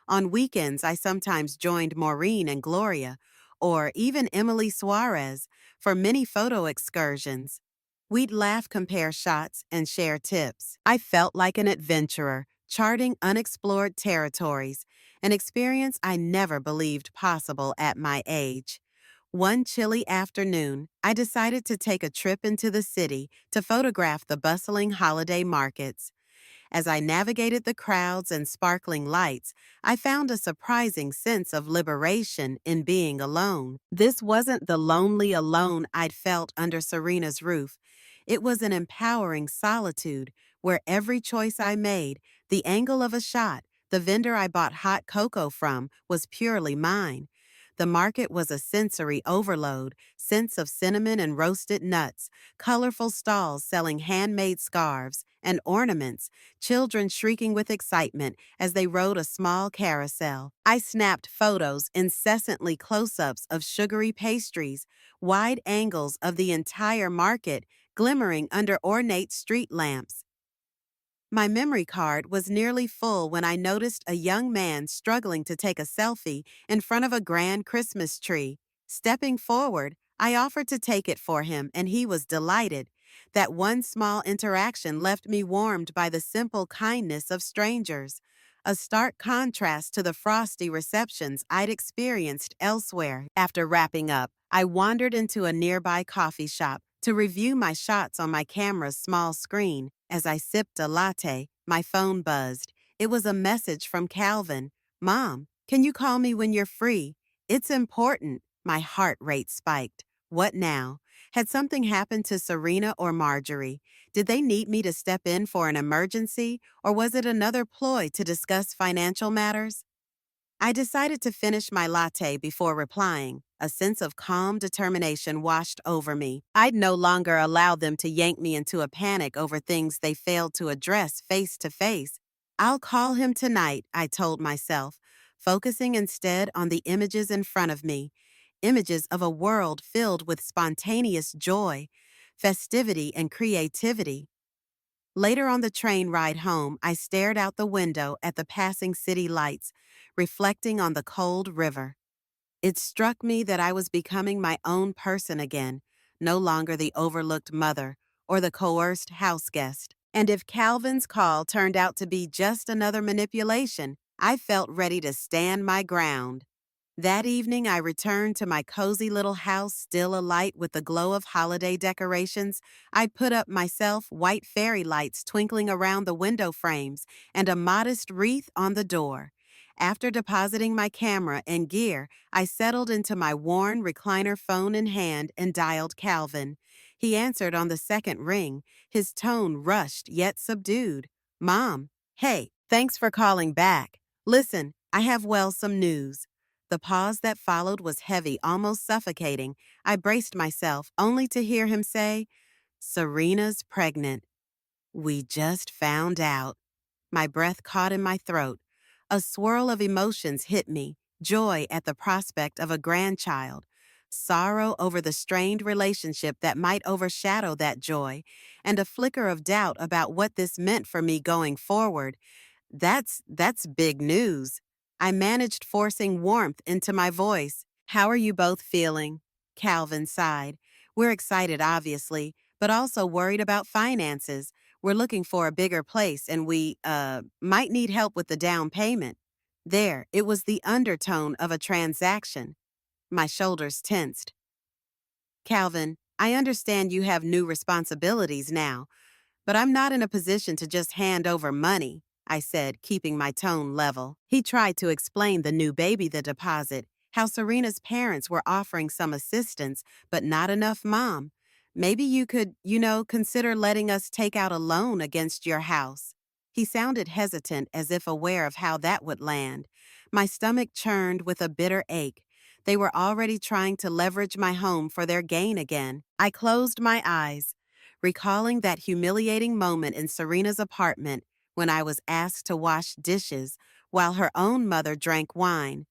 On weekends, I sometimes joined Maureen and Gloria, or even Emily Suarez, for mini photo excursions. We'd laugh, compare shots, and share tips. I felt like an adventurer, charting unexplored territories, an experience I never believed possible at my age. One chilly afternoon, I decided to take a trip into the city to photograph the bustling holiday markets. As I navigated the crowds and sparkling lights, I found a surprising sense of liberation in being alone. This wasn't the lonely alone I'd felt under Serena's roof. It was an empowering solitude where every choice I made, the angle of a shot, the vendor I bought hot cocoa from, was purely mine. The market was a sensory overload, scents of cinnamon and roasted nuts, colorful stalls selling handmade scarves and ornaments, children shrieking with excitement as they rode a small carousel. I snapped photos, incessantly close-ups of sugary pastries, wide angles of the entire market glimmering under ornate street lamps. My memory card was nearly full when I noticed a young man struggling to take a selfie in front of a grand Christmas tree. Stepping forward, I offered to take it for him, and he was delighted. That one small interaction left me warmed by the simple kindness of strangers, a stark contrast to the frosty receptions I'd experienced elsewhere. After wrapping up, I wandered into a nearby coffee shop to review my shots on my camera's small screen. As I sipped a latte, my phone buzzed. It was a message from Calvin. "Mom, can you call me when you're free? It's important." My heart rate spiked. What now? Had something happened to Serena or Marjorie? Did they need me to step in for an emergency, or was it another ploy to discuss financial matters? I decided to finish my latte before replying. A sense of calm determination washed over me. I'd no longer allow them to yank me into a panic over things they failed to address face to face. "I'll call him tonight," I told myself, focusing instead on the images in front of me, images of a world filled with spontaneous joy, festivity, and creativity. Later on the train ride home, I stared out the window at the passing city lights, reflecting on the cold river. It struck me that I was becoming my own person again, no longer the overlooked mother or the coerced house guest. And if Calvin's call turned out to be just another manipulation, I felt ready to stand my ground. That evening, I returned to my cozy little house, still alight with the glow of holiday decorations. I'd put up myself, white fairy lights twinkling around the window frames, and a modest wreath on the door. After depositing my camera and gear, I settled into my worn recliner phone in hand and dialed Calvin. He answered on the second ring, his tone rushed yet subdued. "Mom, hey, thanks for calling back. Listen, I have some news." The pause that followed was heavy, almost suffocating. I braced myself, only to hear him say, "Serena's pregnant. We just found out." My breath caught in my throat. A swirl of emotions hit me, joy at the prospect of a grandchild, sorrow over the strained relationship that might overshadow that joy, and a flicker of doubt about what this meant for me going forward. That's big news. I managed forcing warmth into my voice. "How are you both feeling?" Calvin sighed. "We're excited, obviously, but also worried about finances. We're looking for a bigger place and we, might need help with the down payment." There, it was the undertone of a transaction. My shoulders tensed. "Calvin, I understand you have new responsibilities now, but I'm not in a position to just hand over money," I said, keeping my tone level. He tried to explain the new baby, the deposit, how Serena's parents were offering some assistance, but not enough, Mom. "Maybe you could, consider letting us take out a loan against your house." He sounded hesitant, as if aware of how that would land. My stomach churned with a bitter ache. They were already trying to leverage my home for their gain again. I closed my eyes, recalling that humiliating moment in Serena's apartment when I was asked to wash dishes while her own mother drank wine.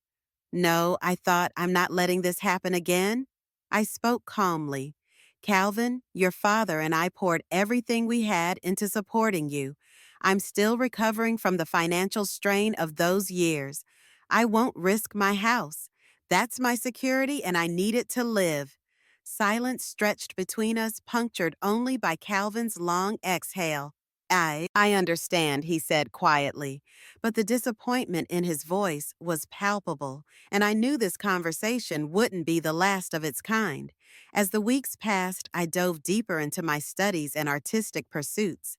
No, I thought, I'm not letting this happen again. I spoke calmly. Calvin, your father and I poured everything we had into supporting you. I'm still recovering from the financial strain of those years. I won't risk my house. That's my security and I need it to live. Silence stretched between us, punctured only by Calvin's long exhale. I understand, he said quietly, but the disappointment in his voice was palpable, and I knew this conversation wouldn't be the last of its kind. As the weeks passed, I dove deeper into my studies and artistic pursuits.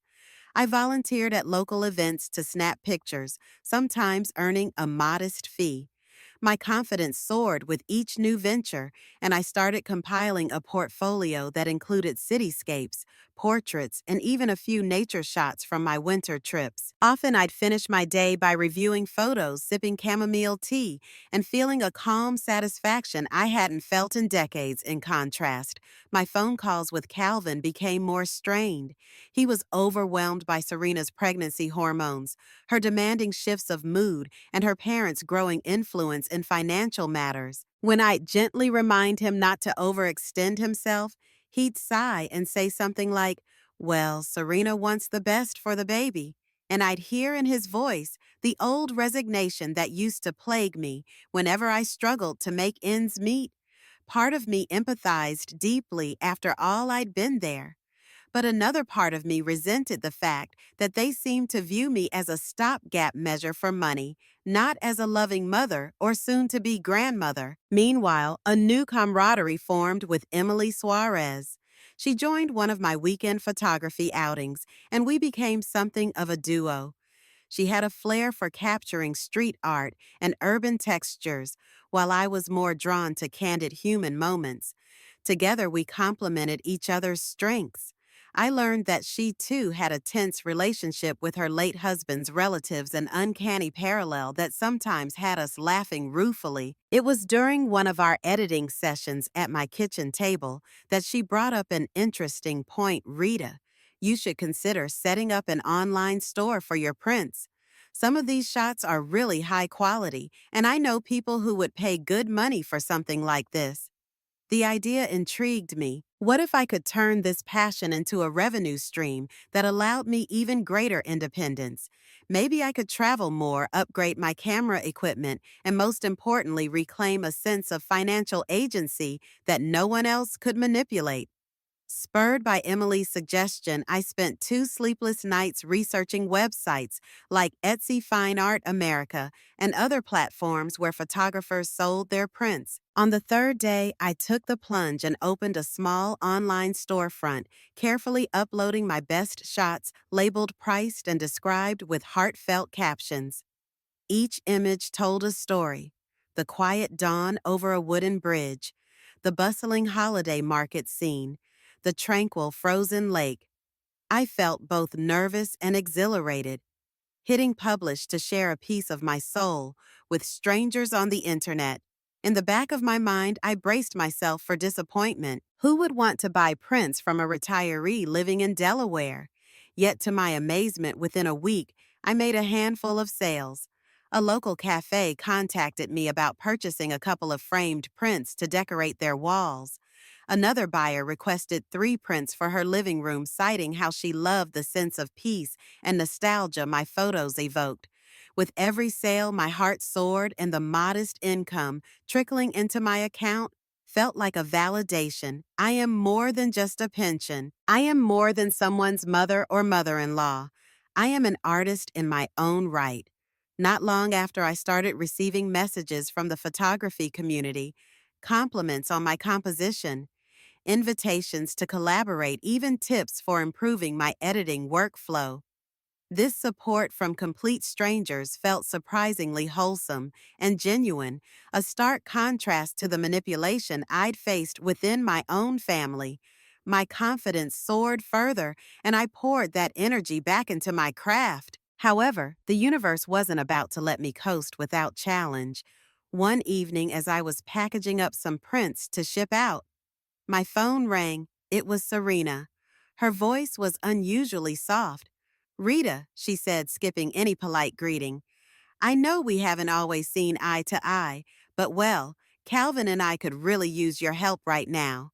I volunteered at local events to snap pictures, sometimes earning a modest fee. My confidence soared with each new venture, and I started compiling a portfolio that included cityscapes, portraits, and even a few nature shots from my winter trips. Often I'd finish my day by reviewing photos, sipping chamomile tea, and feeling a calm satisfaction I hadn't felt in decades. In contrast, my phone calls with Calvin became more strained. He was overwhelmed by Serena's pregnancy hormones, her demanding shifts of mood, and her parents' growing influence in financial matters. When I'd gently remind him not to overextend himself, he'd sigh and say something like, "Well, Serena wants the best for the baby." And I'd hear in his voice the old resignation that used to plague me whenever I struggled to make ends meet. Part of me empathized deeply after all I'd been there. But another part of me resented the fact that they seemed to view me as a stopgap measure for money, not as a loving mother or soon-to-be grandmother. Meanwhile, a new camaraderie formed with Emily Suarez. She joined one of my weekend photography outings, and we became something of a duo. She had a flair for capturing street art and urban textures, while I was more drawn to candid human moments. Together, we complemented each other's strengths. I learned that she too had a tense relationship with her late husband's relatives, an uncanny parallel that sometimes had us laughing ruefully. It was during one of our editing sessions at my kitchen table that she brought up an interesting point. Rita, you should consider setting up an online store for your prints. Some of these shots are really high quality, and I know people who would pay good money for something like this. The idea intrigued me. What if I could turn this passion into a revenue stream that allowed me even greater independence? Maybe I could travel more, upgrade my camera equipment, and most importantly, reclaim a sense of financial agency that no one else could manipulate. Spurred by Emily's suggestion, I spent 2 sleepless nights researching websites like Etsy Fine Art America and other platforms where photographers sold their prints. On the third day, I took the plunge and opened a small online storefront, carefully uploading my best shots, labeled, priced, and described with heartfelt captions. Each image told a story: the quiet dawn over a wooden bridge, the bustling holiday market scene, the tranquil frozen lake. I felt both nervous and exhilarated, hitting publish to share a piece of my soul with strangers on the internet. In the back of my mind, I braced myself for disappointment. Who would want to buy prints from a retiree living in Delaware? Yet to my amazement, within a week, I made a handful of sales. A local cafe contacted me about purchasing a couple of framed prints to decorate their walls. Another buyer requested 3 prints for her living room, citing how she loved the sense of peace and nostalgia my photos evoked. With every sale, my heart soared, and the modest income trickling into my account felt like a validation. I am more than just a pension. I am more than someone's mother or mother-in-law. I am an artist in my own right. Not long after I started receiving messages from the photography community, compliments on my composition, invitations to collaborate, even tips for improving my editing workflow. This support from complete strangers felt surprisingly wholesome and genuine, a stark contrast to the manipulation I'd faced within my own family. My confidence soared further, and I poured that energy back into my craft. However, the universe wasn't about to let me coast without challenge. One evening, as I was packaging up some prints to ship out, my phone rang. It was Serena. Her voice was unusually soft. "Rita," she said, skipping any polite greeting. "I know we haven't always seen eye to eye, but well, Calvin and I could really use your help right now."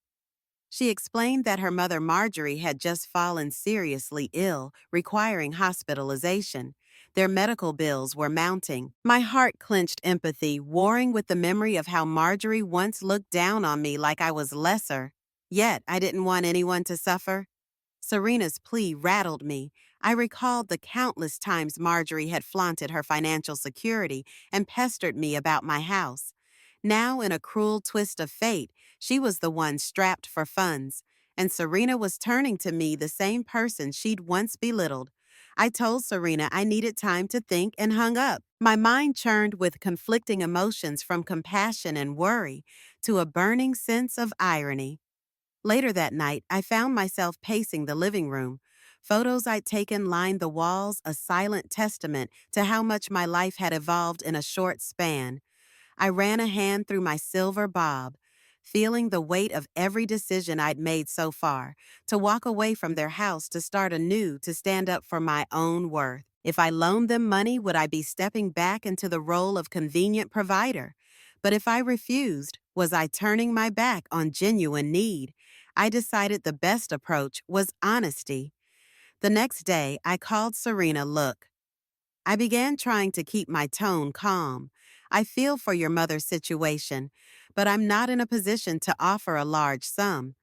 She explained that her mother Marjorie had just fallen seriously ill, requiring hospitalization. Their medical bills were mounting. My heart clenched empathy, warring with the memory of how Marjorie once looked down on me like I was lesser. Yet I didn't want anyone to suffer. Serena's plea rattled me. I recalled the countless times Marjorie had flaunted her financial security and pestered me about my house. Now, in a cruel twist of fate, she was the one strapped for funds, and Serena was turning to me the same person she'd once belittled. I told Serena I needed time to think and hung up. My mind churned with conflicting emotions from compassion and worry to a burning sense of irony. Later that night, I found myself pacing the living room. Photos I'd taken lined the walls, a silent testament to how much my life had evolved in a short span. I ran a hand through my silver bob, feeling the weight of every decision I'd made so far, to walk away from their house, to start anew, to stand up for my own worth. If I loaned them money, would I be stepping back into the role of convenient provider? But if I refused, was I turning my back on genuine need? I decided the best approach was honesty. The next day, I called Serena. "Look, I began trying to keep my tone calm. I feel for your mother's situation, but I'm not in a position to offer a large sum.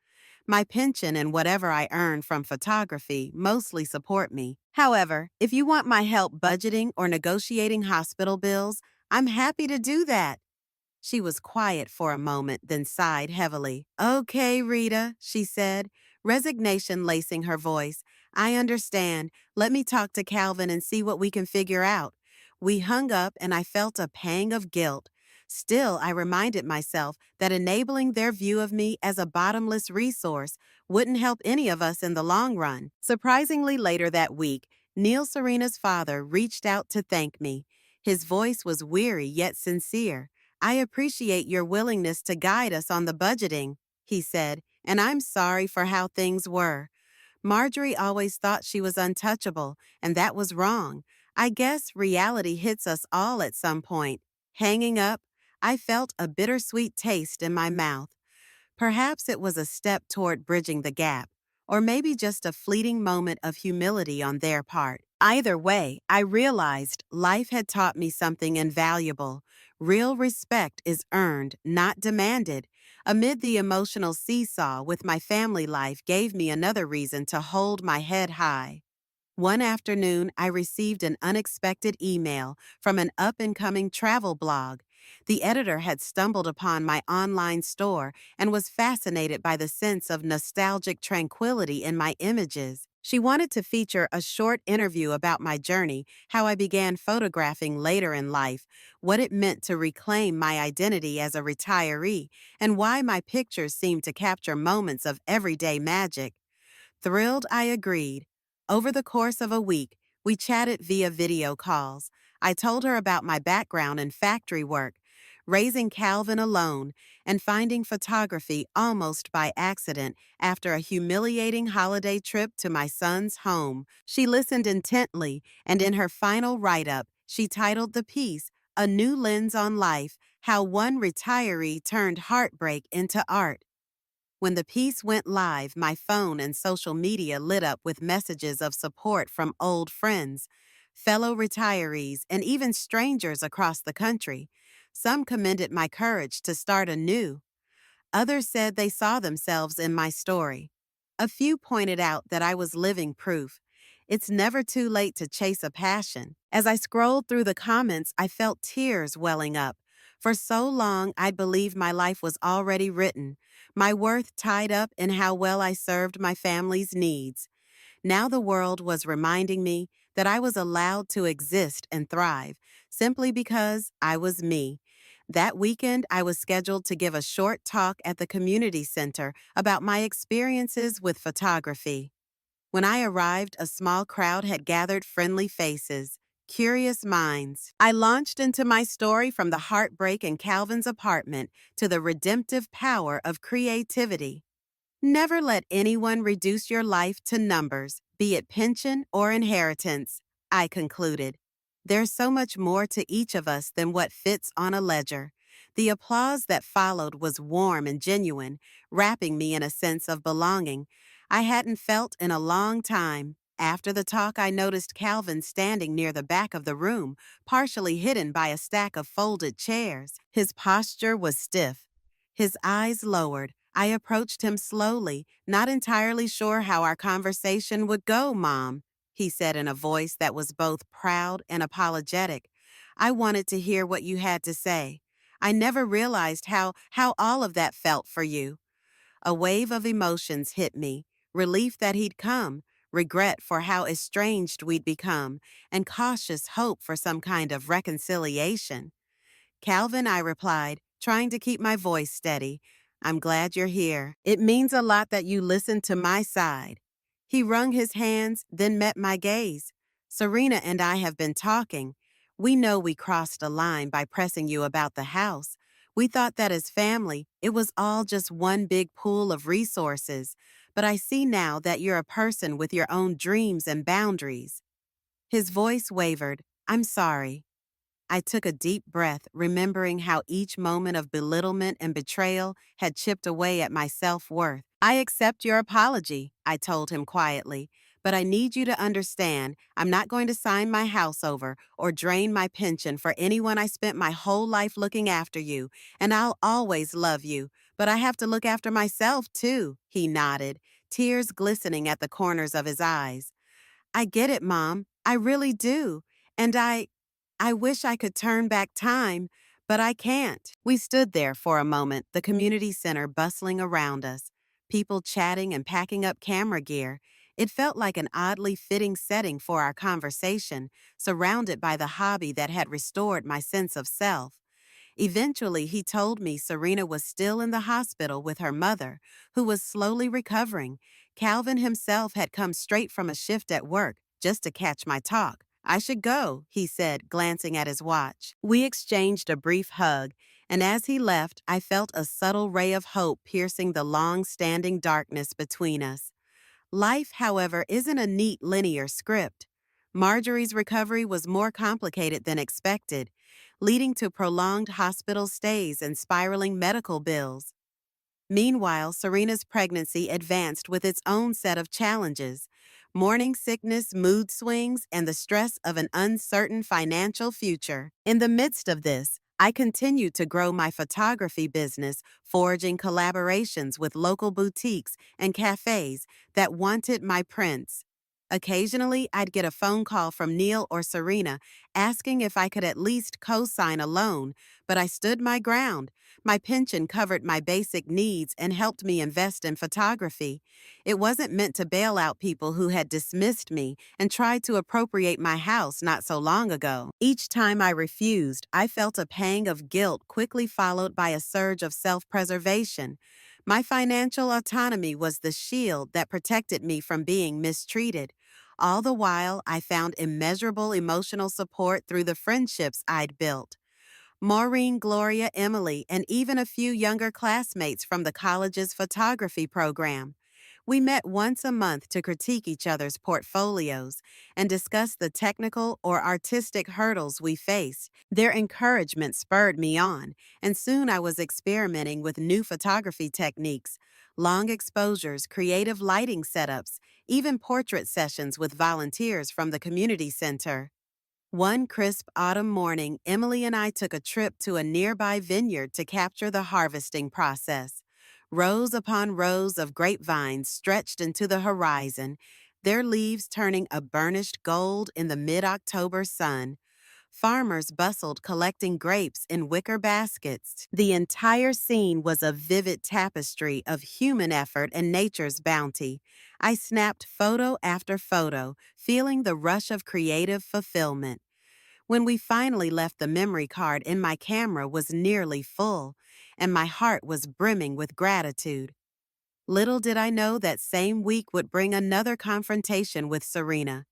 My pension and whatever I earn from photography mostly support me. However, if you want my help budgeting or negotiating hospital bills, I'm happy to do that." She was quiet for a moment, then sighed heavily. "Okay, Rita," she said, resignation lacing her voice. "I understand. Let me talk to Calvin and see what we can figure out." We hung up and I felt a pang of guilt. Still, I reminded myself that enabling their view of me as a bottomless resource wouldn't help any of us in the long run. Surprisingly, later that week, Neil Serena's father reached out to thank me. His voice was weary yet sincere. "I appreciate your willingness to guide us on the budgeting," he said, "and I'm sorry for how things were. Marjorie always thought she was untouchable, and that was wrong. I guess reality hits us all at some point." Hanging up, I felt a bittersweet taste in my mouth. Perhaps it was a step toward bridging the gap, or maybe just a fleeting moment of humility on their part. Either way, I realized life had taught me something invaluable. Real respect is earned, not demanded. Amid the emotional seesaw with my family life gave me another reason to hold my head high. One afternoon, I received an unexpected email from an up-and-coming travel blog. The editor had stumbled upon my online store and was fascinated by the sense of nostalgic tranquility in my images. She wanted to feature a short interview about my journey, how I began photographing later in life, what it meant to reclaim my identity as a retiree, and why my pictures seemed to capture moments of everyday magic. Thrilled, I agreed. Over the course of a week, we chatted via video calls. I told her about my background in factory work, raising Calvin alone, and finding photography almost by accident after a humiliating holiday trip to my son's home. She listened intently, and in her final write-up, she titled the piece, "A New Lens on Life: How One Retiree Turned Heartbreak into Art." When the piece went live, my phone and social media lit up with messages of support from old friends, fellow retirees, and even strangers across the country. Some commended my courage to start anew. Others said they saw themselves in my story. A few pointed out that I was living proof. It's never too late to chase a passion. As I scrolled through the comments, I felt tears welling up. For so long, I'd believed my life was already written, my worth tied up in how well I served my family's needs. Now the world was reminding me that I was allowed to exist and thrive simply because I was me. That weekend, I was scheduled to give a short talk at the community center about my experiences with photography. When I arrived, a small crowd had gathered, friendly faces, Curious minds. I launched into my story from the heartbreak in Calvin's apartment to the redemptive power of creativity. Never let anyone reduce your life to numbers, be it pension or inheritance, I concluded. There's so much more to each of us than what fits on a ledger. The applause that followed was warm and genuine, wrapping me in a sense of belonging I hadn't felt in a long time. After the talk, I noticed Calvin standing near the back of the room, partially hidden by a stack of folded chairs. His posture was stiff, his eyes lowered. I approached him slowly, not entirely sure how our conversation would go, Mom, he said in a voice that was both proud and apologetic. I wanted to hear what you had to say. I never realized how all of that felt for you. A wave of emotions hit me, relief that he'd come, regret for how estranged we'd become, and cautious hope for some kind of reconciliation. Calvin, I replied, trying to keep my voice steady. I'm glad you're here. It means a lot that you listened to my side. He wrung his hands, then met my gaze. Serena and I have been talking. We know we crossed a line by pressing you about the house. We thought that as family, it was all just one big pool of resources. But I see now that you're a person with your own dreams and boundaries. His voice wavered. I'm sorry. I took a deep breath, remembering how each moment of belittlement and betrayal had chipped away at my self-worth. I accept your apology, I told him quietly, but I need you to understand I'm not going to sign my house over or drain my pension for anyone I spent my whole life looking after you, and I'll always love you, but I have to look after myself too, he nodded, tears glistening at the corners of his eyes. I get it, Mom. I really do. And I wish I could turn back time, but I can't. We stood there for a moment, the community center bustling around us, people chatting and packing up camera gear. It felt like an oddly fitting setting for our conversation, surrounded by the hobby that had restored my sense of self. Eventually, he told me Serena was still in the hospital with her mother, who was slowly recovering. Calvin himself had come straight from a shift at work just to catch my talk. I should go, he said, glancing at his watch. We exchanged a brief hug, and as he left, I felt a subtle ray of hope piercing the long-standing darkness between us. Life, however, isn't a neat linear script. Marjorie's recovery was more complicated than expected, leading to prolonged hospital stays and spiraling medical bills. Meanwhile, Serena's pregnancy advanced with its own set of challenges: morning sickness, mood swings, and the stress of an uncertain financial future. In the midst of this, I continued to grow my photography business, forging collaborations with local boutiques and cafes that wanted my prints. Occasionally, I'd get a phone call from Neil or Serena asking if I could at least co-sign a loan, but I stood my ground. My pension covered my basic needs and helped me invest in photography. It wasn't meant to bail out people who had dismissed me and tried to appropriate my house not so long ago. Each time I refused, I felt a pang of guilt quickly followed by a surge of self-preservation. My financial autonomy was the shield that protected me from being mistreated. All the while, I found immeasurable emotional support through the friendships I'd built. Maureen, Gloria, Emily, and even a few younger classmates from the college's photography program. We met once a month to critique each other's portfolios and discuss the technical or artistic hurdles we faced. Their encouragement spurred me on, and soon I was experimenting with new photography techniques, long exposures, creative lighting setups, even portrait sessions with volunteers from the community center. One crisp autumn morning, Emily and I took a trip to a nearby vineyard to capture the harvesting process. Rows upon rows of grapevines stretched into the horizon, their leaves turning a burnished gold in the mid-October sun. Farmers bustled collecting grapes in wicker baskets. The entire scene was a vivid tapestry of human effort and nature's bounty. I snapped photo after photo, feeling the rush of creative fulfillment. When we finally left, the memory card in my camera was nearly full, and my heart was brimming with gratitude. Little did I know that same week would bring another confrontation with Serena.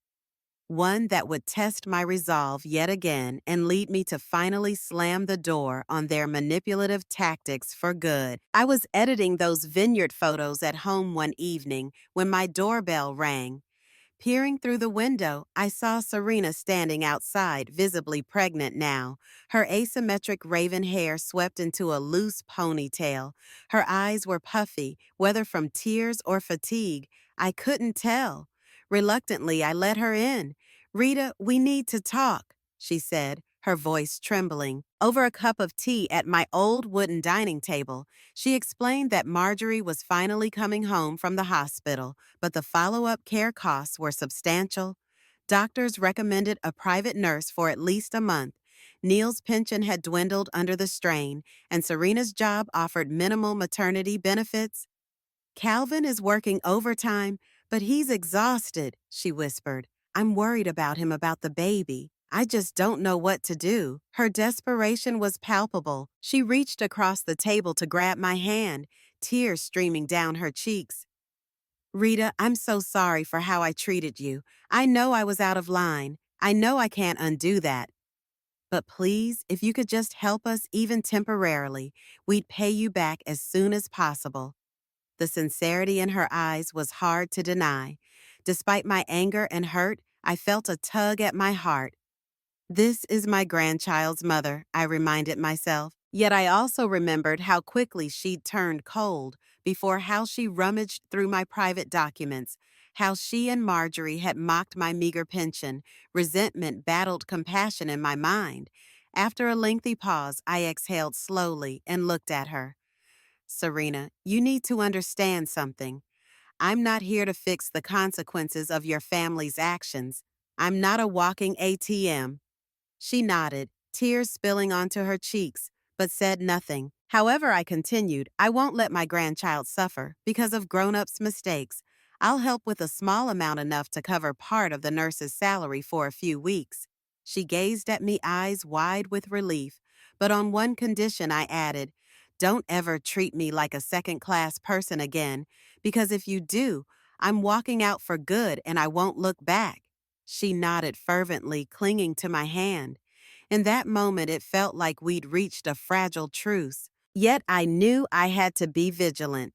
one that would test my resolve yet again and lead me to finally slam the door on their manipulative tactics for good. I was editing those vineyard photos at home one evening when my doorbell rang. Peering through the window, I saw Serena standing outside, visibly pregnant now. Her asymmetric raven hair swept into a loose ponytail. Her eyes were puffy, whether from tears or fatigue. I couldn't tell. Reluctantly, I let her in. "Rita, we need to talk," she said, her voice trembling. Over a cup of tea at my old wooden dining table, she explained that Marjorie was finally coming home from the hospital, but the follow-up care costs were substantial. Doctors recommended a private nurse for at least a month. Neil's pension had dwindled under the strain, and Serena's job offered minimal maternity benefits. "Calvin is working overtime, but he's exhausted," she whispered. "I'm worried about him about the baby. I just don't know what to do." Her desperation was palpable. She reached across the table to grab my hand, tears streaming down her cheeks. "Rita, I'm so sorry for how I treated you. I know I was out of line. I know I can't undo that. But please, if you could just help us even temporarily, we'd pay you back as soon as possible." The sincerity in her eyes was hard to deny. Despite my anger and hurt, I felt a tug at my heart. "This is my grandchild's mother," I reminded myself. Yet I also remembered how quickly she'd turned cold before, how she rummaged through my private documents, how she and Marjorie had mocked my meager pension. Resentment battled compassion in my mind. After a lengthy pause, I exhaled slowly and looked at her. "Serena, you need to understand something. I'm not here to fix the consequences of your family's actions. I'm not a walking ATM." She nodded, tears spilling onto her cheeks, but said nothing. However, I continued, "I won't let my grandchild suffer because of grown-ups' mistakes. I'll help with a small amount, enough to cover part of the nurse's salary for a few weeks." She gazed at me, eyes wide with relief. "But on one condition," I added. "Don't ever treat me like a second-class person again, because if you do, I'm walking out for good and I won't look back." She nodded fervently, clinging to my hand. In that moment, it felt like we'd reached a fragile truce. Yet I knew I had to be vigilant.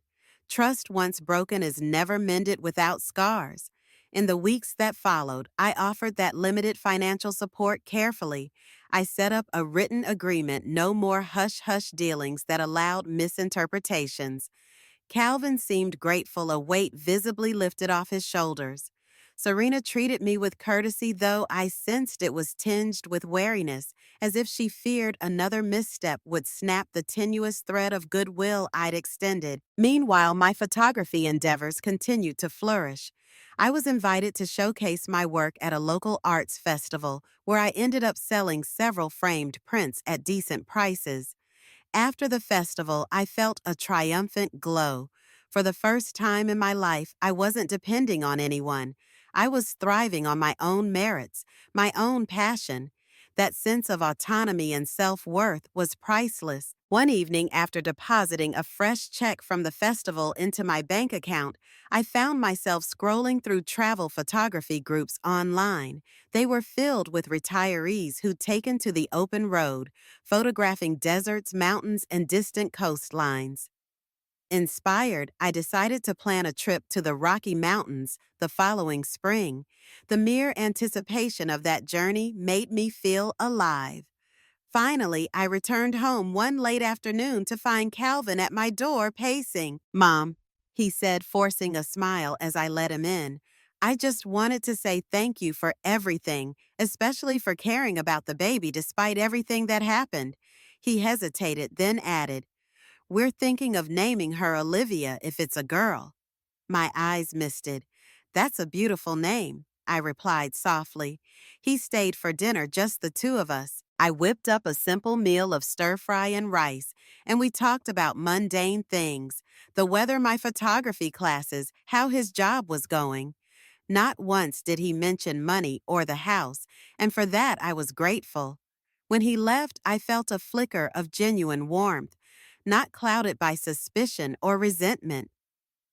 Trust once broken is never mended without scars. In the weeks that followed, I offered that limited financial support carefully. I set up a written agreement, no more hush-hush dealings that allowed misinterpretations. Calvin seemed grateful, a weight visibly lifted off his shoulders. Serena treated me with courtesy, though I sensed it was tinged with wariness, as if she feared another misstep would snap the tenuous thread of goodwill I'd extended. Meanwhile, my photography endeavors continued to flourish. I was invited to showcase my work at a local arts festival, where I ended up selling several framed prints at decent prices. After the festival, I felt a triumphant glow. For the first time in my life, I wasn't depending on anyone. I was thriving on my own merits, my own passion. That sense of autonomy and self-worth was priceless. One evening, after depositing a fresh check from the festival into my bank account, I found myself scrolling through travel photography groups online. They were filled with retirees who'd taken to the open road, photographing deserts, mountains, and distant coastlines. Inspired, I decided to plan a trip to the Rocky Mountains the following spring. The mere anticipation of that journey made me feel alive. Finally, I returned home one late afternoon to find Calvin at my door pacing. "Mom," he said, forcing a smile as I let him in, "I just wanted to say thank you for everything, especially for caring about the baby despite everything that happened." He hesitated, then added, "We're thinking of naming her Olivia if it's a girl." My eyes misted. "That's a beautiful name," I replied softly. He stayed for dinner, just the two of us. I whipped up a simple meal of stir-fry and rice, and we talked about mundane things, the weather, my photography classes, how his job was going. Not once did he mention money or the house, and for that I was grateful. When he left, I felt a flicker of genuine warmth, not clouded by suspicion or resentment.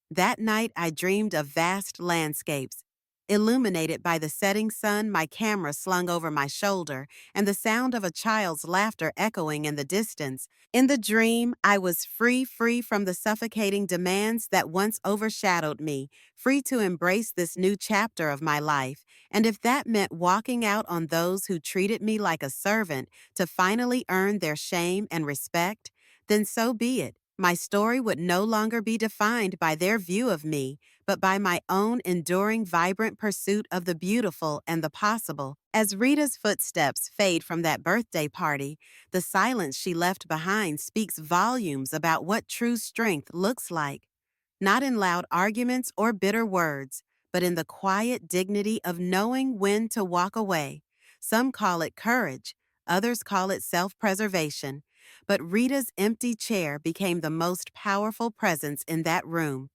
That night, I dreamed of vast landscapes, illuminated by the setting sun, my camera slung over my shoulder, and the sound of a child's laughter echoing in the distance. In the dream, I was free from the suffocating demands that once overshadowed me, free to embrace this new chapter of my life. And if that meant walking out on those who treated me like a servant to finally earn their shame and respect, then so be it. My story would no longer be defined by their view of me, but by my own enduring, vibrant pursuit of the beautiful and the possible. As Rita's footsteps fade from that birthday party, the silence she left behind speaks volumes about what true strength looks like. Not in loud arguments or bitter words, but in the quiet dignity of knowing when to walk away. Some call it courage, others call it self-preservation. But Rita's empty chair became the most powerful presence in that room.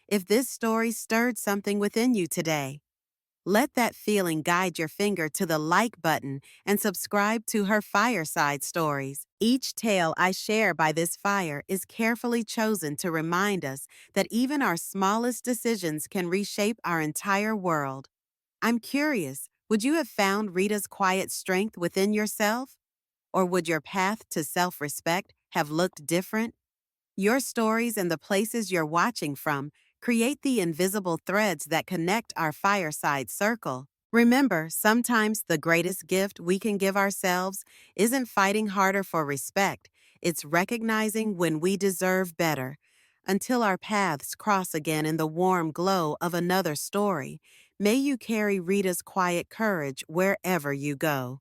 If this story stirred something within you today, let that feeling guide your finger to the like button and subscribe to her Fireside stories. Each tale I share by this fire is carefully chosen to remind us that even our smallest decisions can reshape our entire world. I'm curious, would you have found Rita's quiet strength within yourself? Or would your path to self-respect have looked different? Your stories and the places you're watching from create the invisible threads that connect our fireside circle. Remember, sometimes the greatest gift we can give ourselves isn't fighting harder for respect, it's recognizing when we deserve better. Until our paths cross again in the warm glow of another story, may you carry Rita's quiet courage wherever you go.